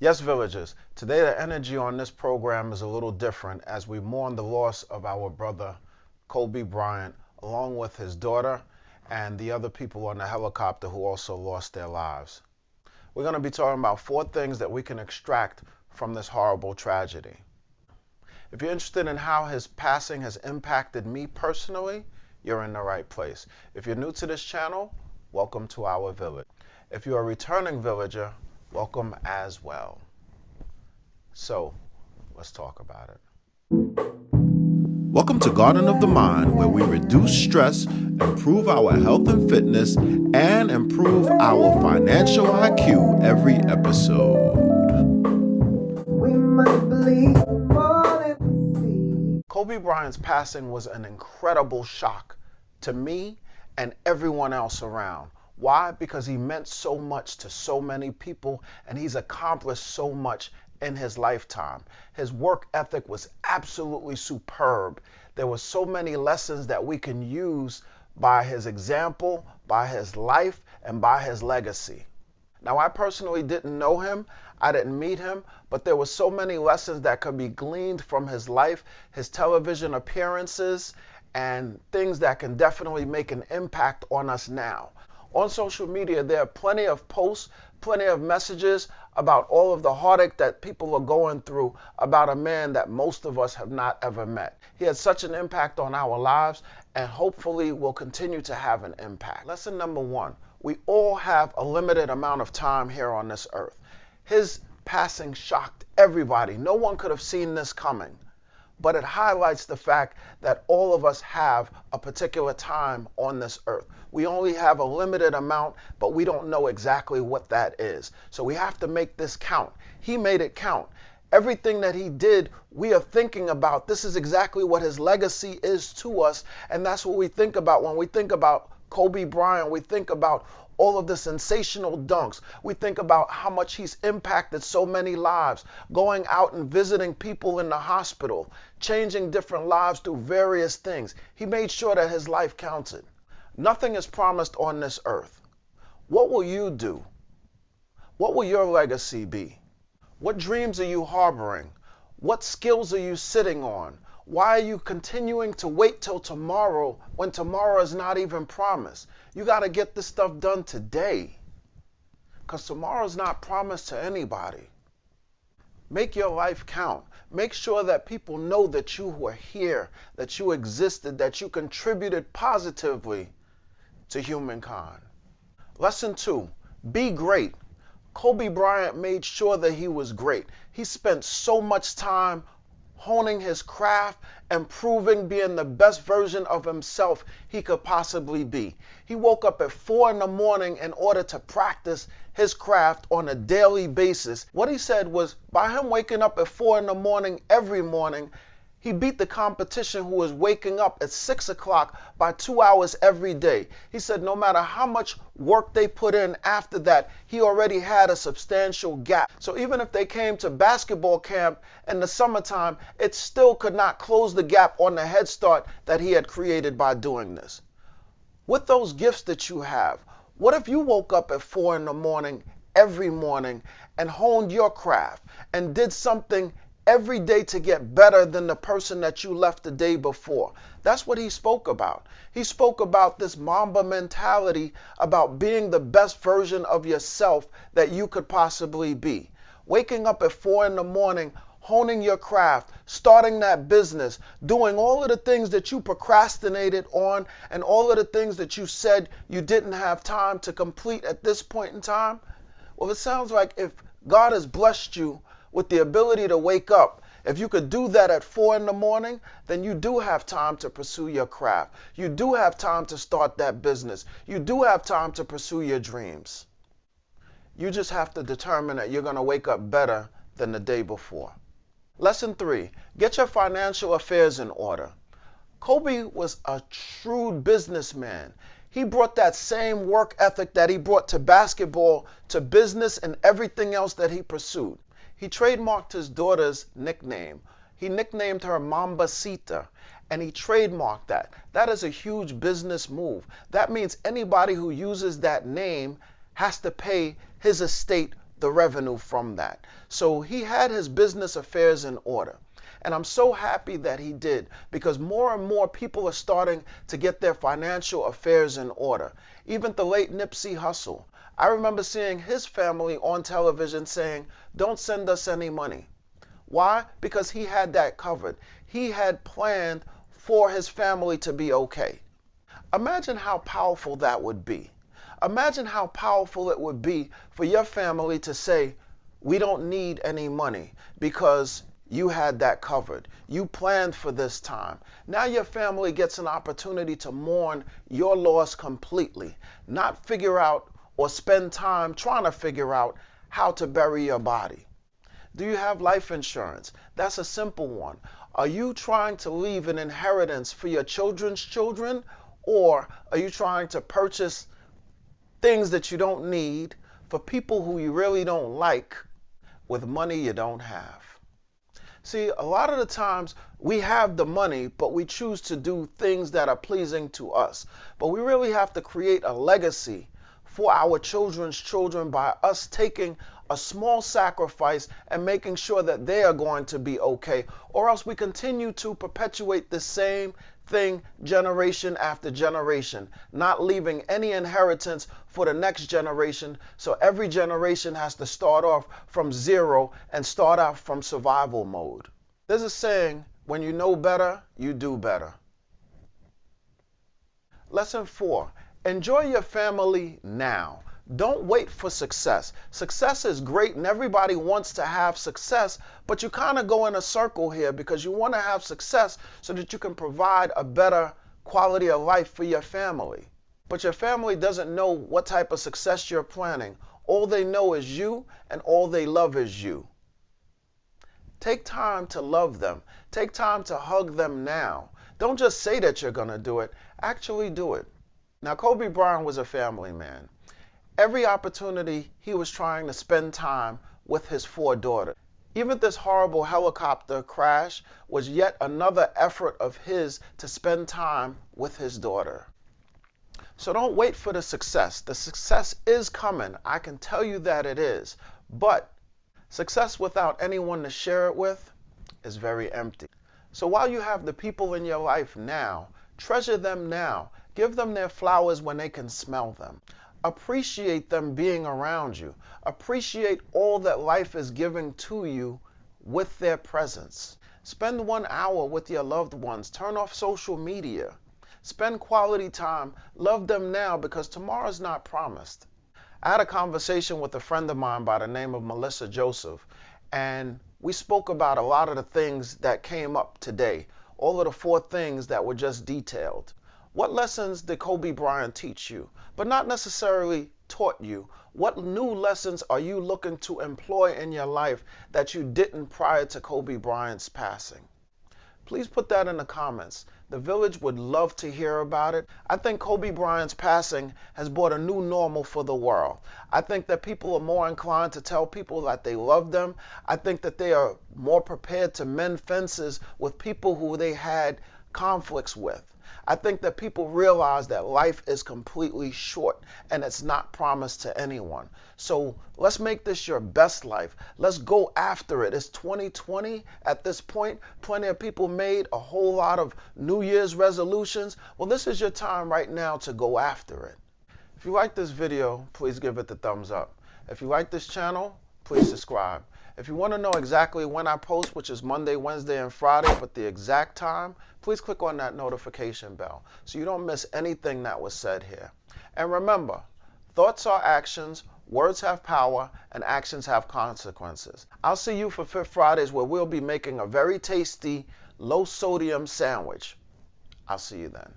Yes, villagers, today the energy on this program is a little different as we mourn the loss of our brother Kobe Bryant, along with his daughter and the other people on the helicopter who also lost their lives. We're going to be talking about 4 things that we can extract from this horrible tragedy. If you're interested in how his passing has impacted me personally, you're in the right place. If you're new to this channel, welcome to our village. If you're a returning villager, welcome as well. So, let's talk about it. Welcome to Garden of the Mind, where we reduce stress, improve our health and fitness, and improve our financial IQ every episode. We must believe more than we see. Kobe Bryant's passing was an incredible shock to me and everyone else around. Why? Because he meant so much to so many people, and he's accomplished so much in his lifetime. His work ethic was absolutely superb. There were so many lessons that we can use by his example, by his life, and by his legacy. Now, I personally didn't know him. I didn't meet him, but there were so many lessons that could be gleaned from his life, his television appearances, and things that can definitely make an impact on us now. On social media, there are plenty of posts, plenty of messages about all of the heartache that people are going through about a man that most of us have not ever met. He had such an impact on our lives and hopefully will continue to have an impact. Lesson number 1, we all have a limited amount of time here on this earth. His passing shocked everybody. No one could have seen this coming. But it highlights the fact that all of us have a particular time on this earth. We only have a limited amount, but we don't know exactly what that is. So we have to make this count. He made it count. Everything that he did, we are thinking about. This is exactly what his legacy is to us, and that's what we think about when we think about Kobe Bryant. We think about all of the sensational dunks. We think about how much he's impacted so many lives, going out and visiting people in the hospital, changing different lives through various things. He made sure that his life counted. Nothing is promised on this earth. What will you do? What will your legacy be? What dreams are you harboring? What skills are you sitting on? Why are you continuing to wait till tomorrow when tomorrow is not even promised? You got to get this stuff done today, because tomorrow is not promised to anybody. Make your life count. Make sure that people know that you were here, that you existed, that you contributed positively to humankind. Lesson 2, be great. Kobe Bryant made sure that he was great. He spent so much time honing his craft, improving, being the best version of himself he could possibly be. He woke up at 4 in the morning in order to practice his craft on a daily basis. What he said was, by him waking up at 4 in the morning every morning, he beat the competition who was waking up at 6 o'clock by 2 hours every day. He said no matter how much work they put in after that, he already had a substantial gap. So even if they came to basketball camp in the summertime, it still could not close the gap on the head start that he had created by doing this. With those gifts that you have, what if you woke up at 4 in the morning every morning and honed your craft and did something every day to get better than the person that you left the day before? That's what he spoke about. He spoke about this Mamba mentality, about being the best version of yourself that you could possibly be. Waking up at 4 in the morning, honing your craft, starting that business, doing all of the things that you procrastinated on and all of the things that you said you didn't have time to complete at this point in time. Well, it sounds like if God has blessed you with the ability to wake up, if you could do that at 4 in the morning, then you do have time to pursue your craft. You do have time to start that business. You do have time to pursue your dreams. You just have to determine that you're going to wake up better than the day before. Lesson 3, get your financial affairs in order. Kobe was a shrewd businessman. He brought that same work ethic that he brought to basketball, to business, and everything else that he pursued. He trademarked his daughter's nickname. He nicknamed her Mambasita, and he trademarked that. That is a huge business move. That means anybody who uses that name has to pay his estate the revenue from that. So he had his business affairs in order. And I'm so happy that he did, because more and more people are starting to get their financial affairs in order. Even the late Nipsey Hussle, I remember seeing his family on television saying, "Don't send us any money." Why? Because he had that covered. He had planned for his family to be okay. Imagine how powerful that would be. Imagine how powerful it would be for your family to say, "We don't need any money," because you had that covered. You planned for this time. Now your family gets an opportunity to mourn your loss completely, not figure out or spend time trying to figure out how to bury your body. Do you have life insurance? That's a simple one. Are you trying to leave an inheritance for your children's children, or are you trying to purchase things that you don't need for people who you really don't like with money you don't have? See, a lot of the times we have the money, but we choose to do things that are pleasing to us. But we really have to create a legacy for our children's children by us taking a small sacrifice and making sure that they are going to be okay, or else we continue to perpetuate the same thing generation after generation, not leaving any inheritance for the next generation. So every generation has to start off from zero and start out from survival mode. There's a saying, when you know better, you do better. Lesson 4, enjoy your family now. Don't wait for success. Success is great and everybody wants to have success, but you kind of go in a circle here, because you want to have success so that you can provide a better quality of life for your family. But your family doesn't know what type of success you're planning. All they know is you, and all they love is you. Take time to love them. Take time to hug them now. Don't just say that you're going to do it. Actually do it. Now, Kobe Bryant was a family man. Every opportunity, he was trying to spend time with his 4 daughters. Even this horrible helicopter crash was yet another effort of his to spend time with his daughter. So don't wait for the success. The success is coming. I can tell you that it is. But success without anyone to share it with is very empty. So while you have the people in your life now, treasure them now. Give them their flowers when they can smell them. Appreciate them being around you. Appreciate all that life is giving to you with their presence. Spend 1 hour with your loved ones. Turn off social media. Spend quality time. Love them now, because tomorrow's not promised. I had a conversation with a friend of mine by the name of Melissa Joseph, and we spoke about a lot of the things that came up today, all of the 4 things that were just detailed. What lessons did Kobe Bryant teach you, but not necessarily taught you? What new lessons are you looking to employ in your life that you didn't prior to Kobe Bryant's passing? Please put that in the comments. The village would love to hear about it. I think Kobe Bryant's passing has brought a new normal for the world. I think that people are more inclined to tell people that they love them. I think that they are more prepared to mend fences with people who they had conflicts with. I think that people realize that life is completely short and it's not promised to anyone. So let's make this your best life. Let's go after it. It's 2020 at this point. Plenty of people made a whole lot of New Year's resolutions. Well, this is your time right now to go after it. If you like this video, please give it the thumbs up. If you like this channel, please subscribe. If you want to know exactly when I post, which is Monday, Wednesday, and Friday, but the exact time, please click on that notification bell so you don't miss anything that was said here. And remember, thoughts are actions, words have power, and actions have consequences. I'll see you for Fifth Fridays, where we'll be making a very tasty, low-sodium sandwich. I'll see you then.